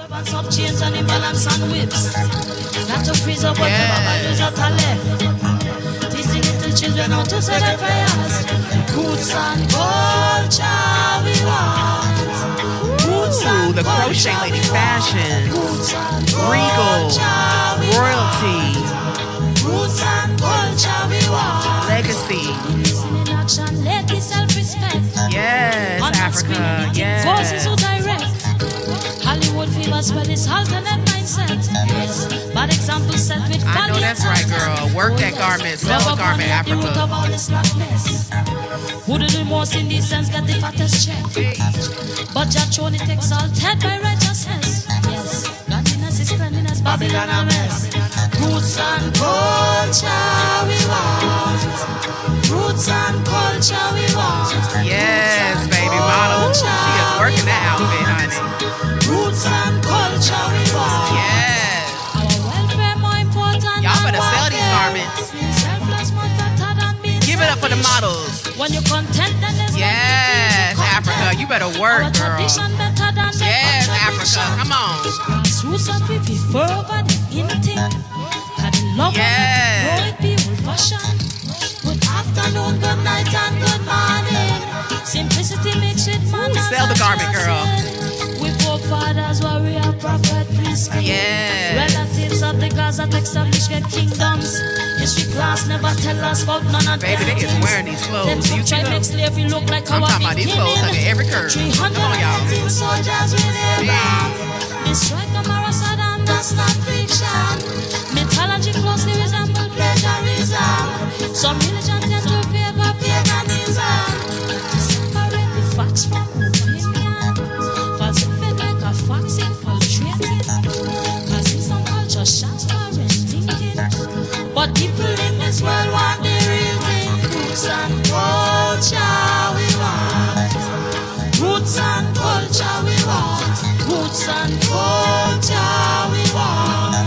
Of chains and imbalance and whips. Got to freeze up whatever values that are left. Teaching little children how to set up fires. Roots and culture we want. Roots and the Crochet Lady fashion. Regal. Royalty. Roots and culture we want. Legacy. Listening action, let the self-respect. Yes, Africa. Yes. Voices so direct. Hollywood famous for this alternate mindset. Yes, bad example set with I know that's right, girl. Work that garment, sell the garment, Africa. Who do the most in this sense get the fattest check? But Jah throne it exalted by righteousness. Yes, godliness is cleanliness, Babylon a mess. Roots and culture we want. Roots and culture we want. Yes, baby model. She is working that outfit, honey. Roots and culture we want. Yes. Our welfare more important. Y'all better sell these garments. Selfless more better than being Give it up for the models. When you're content, then there's yes, Africa. You better work, girl. Yes, Africa. Come on. Roots of we prefer over the in-thing. Yes. Good afternoon, good night, and good morning. Simplicity makes it manners. Sell the garment, girl. We forefathers, warrior, prophet, priest, king. Yes. Relatives of the gods that established their kingdoms. History class never tell us about none of baby, they is wearing these clothes. Then try make slavery look like I'm talking about these clothes under every curve. 318 soldiers with their bomb. Destroy Gomorrah, Saddam, that's not fiction. Mythology closely resembles plagiarism. Some religion tend to favor paganism. To separate the facts from opinion. Falsified like a fox infiltrating. Causing some culture shots for thinking. But people in this world want the real thing. Roots and culture we want. Roots and culture we want. Roots and culture we want.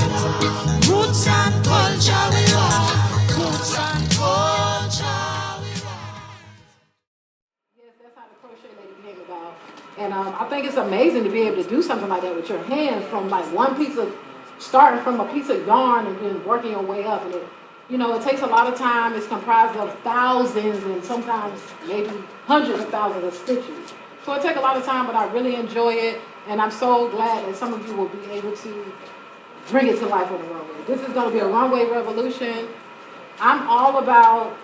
Roots and culture we want. Roots and culture we want. Yes, that's how the Crochet Lady came about. And I think it's amazing to be able to do something like that with your hands, from like one piece of, starting from a piece of yarn and then working your way up. And it, you know, it takes a lot of time. It's comprised of thousands and sometimes maybe hundreds of thousands of stitches. So it takes a lot of time, but I really enjoy it. And I'm so glad that some of you will be able to bring it to life on the runway. This is going to be a runway revolution. I'm all about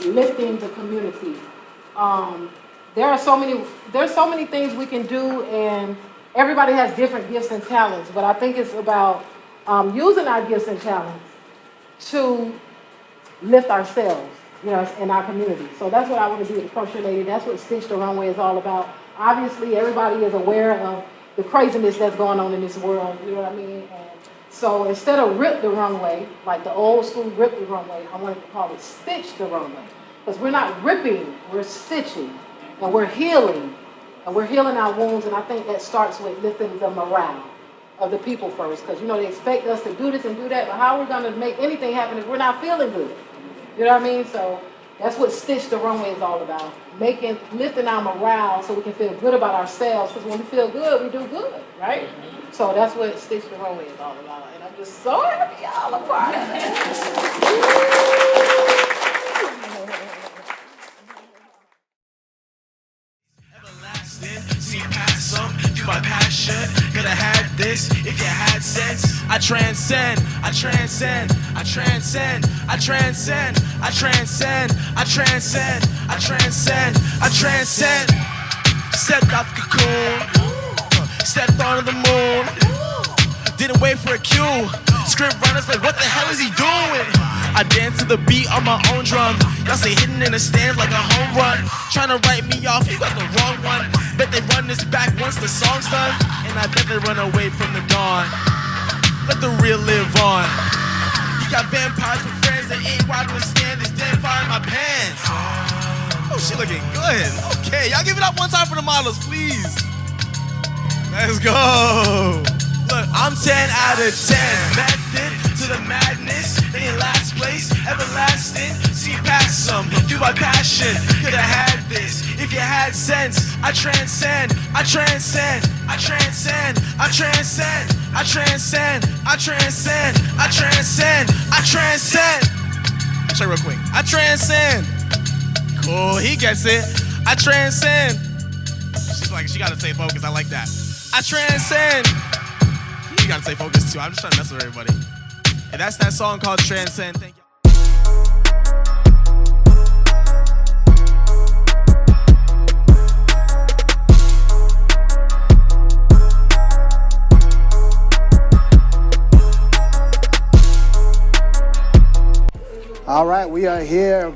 lifting the community. There's so many things we can do, and everybody has different gifts and talents. But I think it's about using our gifts and talents to lift ourselves, you know, in our community. So that's what I want to do with the Crochet Lady. That's what Stitch the Runway is all about. Obviously, everybody is aware of the craziness that's going on in this world, you know what I mean? And so instead of Rip the Runway, like the old school Rip the Runway, I wanted to call it Stitch the Runway. Because we're not ripping, we're stitching, and we're healing. And we're healing our wounds, and I think that starts with lifting the morale of the people first. Because, you know, they expect us to do this and do that, but how we're going to make anything happen if we're not feeling good? You know what I mean? So that's what Stitch the Runway is all about. Lifting our morale so we can feel good about ourselves. Because when we feel good, we do good, right? So that's what Stitch the Runway is all about. And I'm just so happy y'all are part of it. See past some, do my passion. Could have had this if you had sense. I transcend, I transcend, I transcend, I transcend, I transcend, I transcend, I transcend, I transcend. Stepped out the cocoon, stepped onto the moon. Didn't wait for a cue. Script runners like, what the hell is he doing? I dance to the beat on my own drum. Y'all say hitting in the stands like a home run. Trying to write me off, you got the wrong one. Bet they run this back once the song's done. And I bet they run away from the dawn. Let the real live on. You got vampires with friends that ain't wide to stand. There's dead fire in my pants. Oh, she looking good. Okay, y'all give it up one time for the models, please. Let's go. Look, I'm 10 out of 10. Method to the madness. In last place, everlasting. see past some. Through my passion, could have had this if you had sense. I transcend, I transcend, I transcend, I transcend, I transcend, I transcend, I transcend, I transcend. Say real quick. I transcend. Cool, he gets it. I transcend. She's like, she gotta stay focused. I like that. I transcend. You gotta stay focused too. I'm just trying to mess with everybody. And that's that song called Transcend. Thank you. All right, we are here,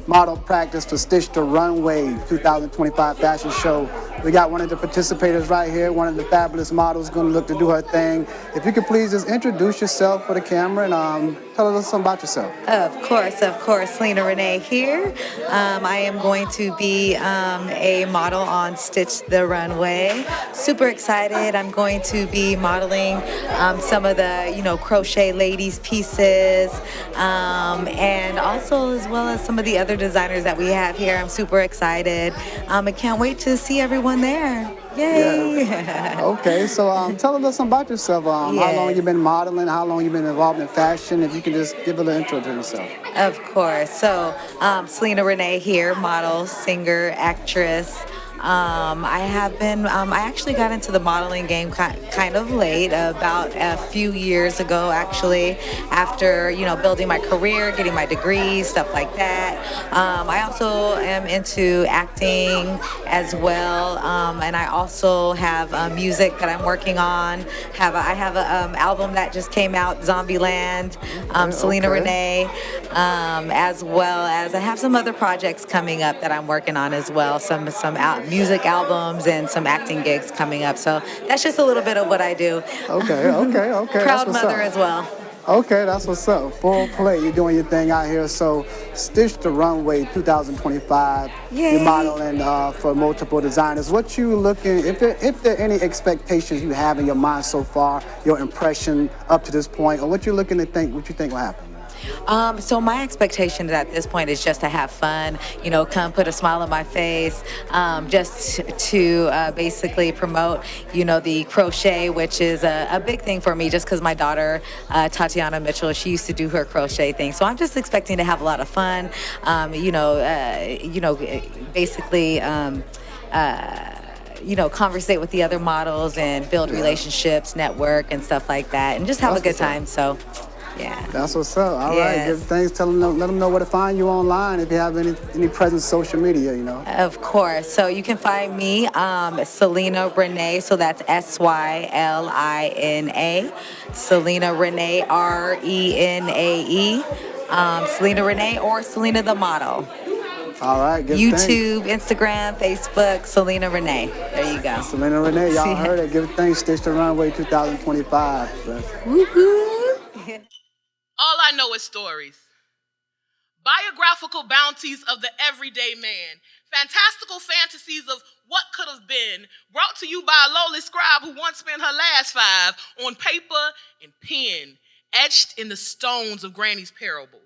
model practice for Stitch the Runway 2025 fashion show. We got one of the participators right here, one of the fabulous models going to look to do her thing. If you could please just introduce yourself for the camera and tell us something about yourself. Of course. Sylina Renae here. I am going to be a model on Stitch the Runway. Super excited. I'm going to be modeling some of the, Crochet Ladies pieces, and also as well as some of the other designers that we have here. I'm super excited. I can't wait to see everyone there. Yay! Yeah. Okay, so tell us something about yourself. How long you been modeling? How long you been involved in fashion? If you can just give a little intro to yourself. Of course. So, Sylina Renae here, model, singer, actress. I actually got into the modeling game kind of late, about a few years ago, actually, after, building my career, getting my degrees, stuff like that. I also am into acting as well, and I also have music that I'm working on. I have an album that just came out, Zombieland, Sylina Renae, as well as I have some other projects coming up that I'm working on as well, some music albums and some acting gigs coming up. So that's just a little bit of what I do. Okay. Proud mother as well. Okay, that's what's up. Full play. You're doing your thing out here. So Stitch the Runway 2025. Yay. You're modeling for multiple designers. What you looking, if there are any expectations you have in your mind so far, your impression up to this point, or what you looking to think, what you think will happen? So my expectation at this point is just to have fun, come put a smile on my face, just to basically promote, the crochet, which is a big thing for me just because my daughter, Tatiana Mitchell, she used to do her crochet thing. So I'm just expecting to have a lot of fun, basically, conversate with the other models and build relationships, network and stuff like that, and just have a good time. So. Yeah. That's what's up. All right. Give thanks. Let them know where to find you online if you have any presence social media, Of course. So you can find me, Sylina Renae. So that's Sylina. Sylina Renae, Renae. Sylina Renae or Sylina the Model. All right. Give YouTube, thanks. Instagram, Facebook, Sylina Renae. There you go. Sylina Renae. Y'all heard it. Give thanks. Stitch the Runway 2025. Woo-hoo. All I know is stories. Biographical bounties of the everyday man. Fantastical fantasies of what could have been, brought to you by a lowly scribe who once spent her last 5 on paper and pen, etched in the stones of Granny's parables.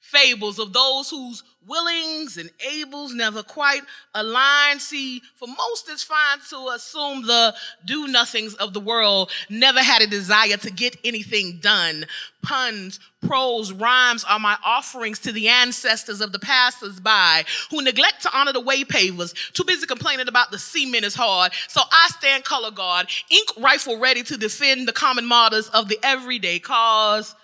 Fables of those whose willings and ables never quite align. See, for most it's fine to assume the do-nothings of the world never had a desire to get anything done. Puns, prose, rhymes are my offerings to the ancestors of the passers-by who neglect to honor the way pavers, too busy complaining about the cement is hard. So I stand color guard, ink rifle ready to defend the common martyrs of the everyday cause.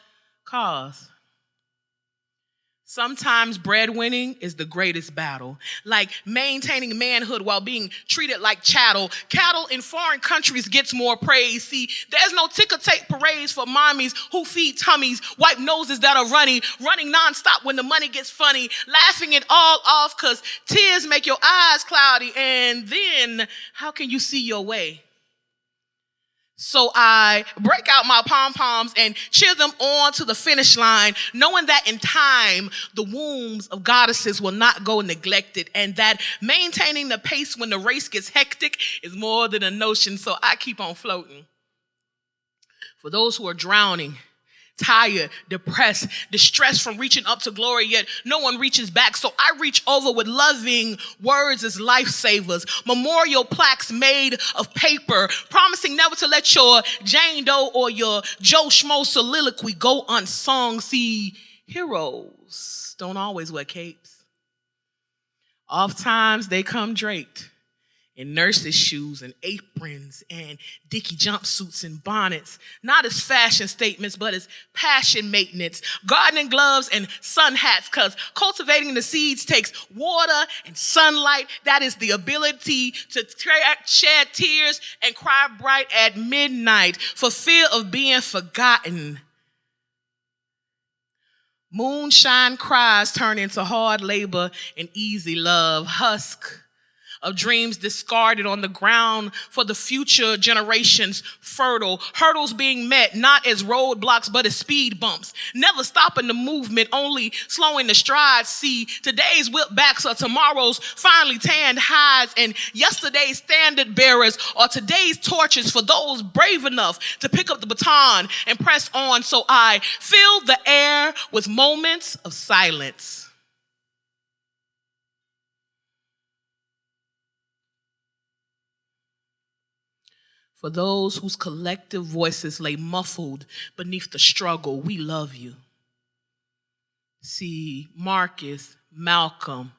Sometimes breadwinning is the greatest battle, like maintaining manhood while being treated like chattel. Cattle in foreign countries gets more praise. See, there's no ticker tape parades for mommies who feed tummies, wipe noses that are running nonstop when the money gets funny, laughing it all off because tears make your eyes cloudy, and then how can you see your way? So I break out my pom-poms and cheer them on to the finish line, knowing that in time, the wombs of goddesses will not go neglected, and that maintaining the pace when the race gets hectic is more than a notion, so I keep on floating. For those who are drowning, tired, depressed, distressed from reaching up to glory, yet no one reaches back. So I reach over with loving words as lifesavers, memorial plaques made of paper, promising never to let your Jane Doe or your Joe Schmo soliloquy go unsung. See, heroes don't always wear capes. Oftentimes they come draped in nurses' shoes and aprons and dicky jumpsuits and bonnets, not as fashion statements, but as passion maintenance, gardening gloves and sun hats, because cultivating the seeds takes water and sunlight. That is the ability to shed tears and cry bright at midnight for fear of being forgotten. Moonshine cries turn into hard labor and easy love, husk of dreams discarded on the ground for the future generations fertile, hurdles being met not as roadblocks but as speed bumps, never stopping the movement, only slowing the strides. See, today's whip backs are tomorrow's finely tanned hides, and yesterday's standard bearers are today's torches for those brave enough to pick up the baton and press on. So I fill the air with moments of silence. For those whose collective voices lay muffled beneath the struggle, we love you. See, Marcus, Malcolm,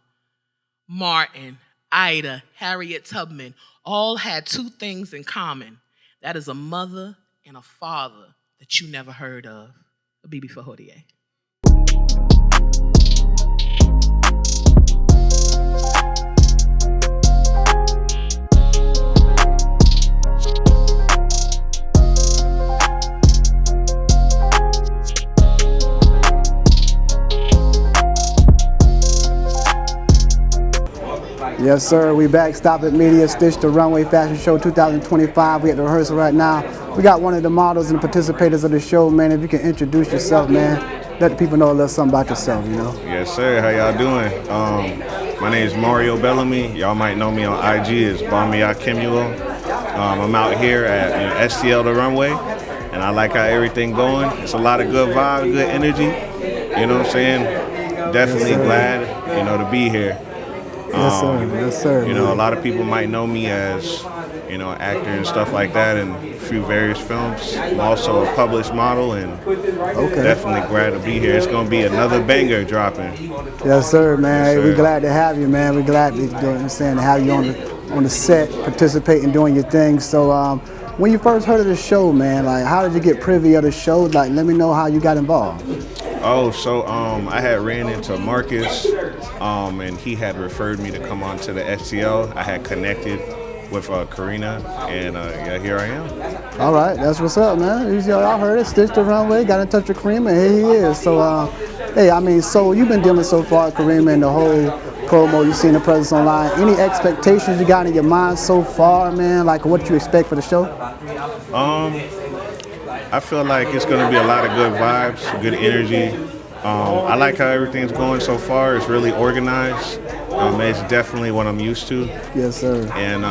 Martin, Ida, Harriet Tubman all had two things in common. That is a mother and a father that you never heard of. A BB for Hodier. Yes, sir. We back. Stop It Media, Stitch the Runway Fashion Show 2025. We at the rehearsal right now. We got one of the models and participators of the show, man. If you can introduce yourself, man. Let the people know a little something about yourself, you know. Yes, sir. How y'all doing? My name is Mario Bellamy. Y'all might know me on IG as Bellamy. I'm out here at STL the Runway, and I like how everything going. It's a lot of good vibe, good energy. You know what I'm saying? Definitely glad, to be here. Yes, sir. Yes, sir. A lot of people might know me as, actor and stuff like that in a few various films. I'm also a published model, and definitely glad to be here. It's going to be another banger dropping. Yes, sir, man. Yes, sir. We're glad to have you, man. We're glad to have you on the set, participating, doing your thing. So, when you first heard of the show, man, like, how did you get privy of the show? Like, let me know how you got involved. Oh, so I had ran into Marcus, and he had referred me to come on to the STL. I had connected with Karima, and here I am. All right, that's what's up, man. Y'all heard it, Stitch the Runway, got in touch with Karima, and here he is. So, so you've been dealing so far, Karima, and the whole promo, you've seen the presence online. Any expectations you got in your mind so far, man? Like what you expect for the show? I feel like it's going to be a lot of good vibes, good energy. I like how everything's going so far. It's really organized. It's definitely what I'm used to. Yes, sir. And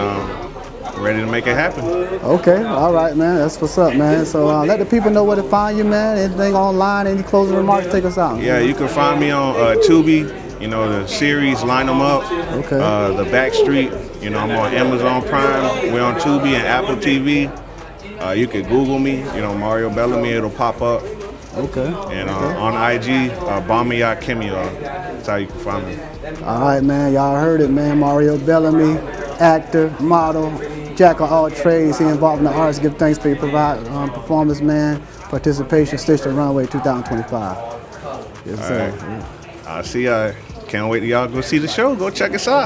ready to make it happen. Okay, all right, man. That's what's up, man. So let the people know where to find you, man. Anything online, any closing remarks, take us out. Yeah, you can find me on Tubi, the series Line 'Em Up, okay. The Backstreet. I'm on Amazon Prime. We're on Tubi and Apple TV. You can Google me, Mario Bellamy, it'll pop up. Okay. And on IG, Bellamy. That's how you can find me. All right, man. Y'all heard it, man. Mario Bellamy, actor, model, jack of all trades. He involved in the arts. Give thanks for your performance, man. Participation, Stitch the Runway 2025. Yes, sir. All right. I'll see y'all. Can't wait till y'all go see the show. Go check us out.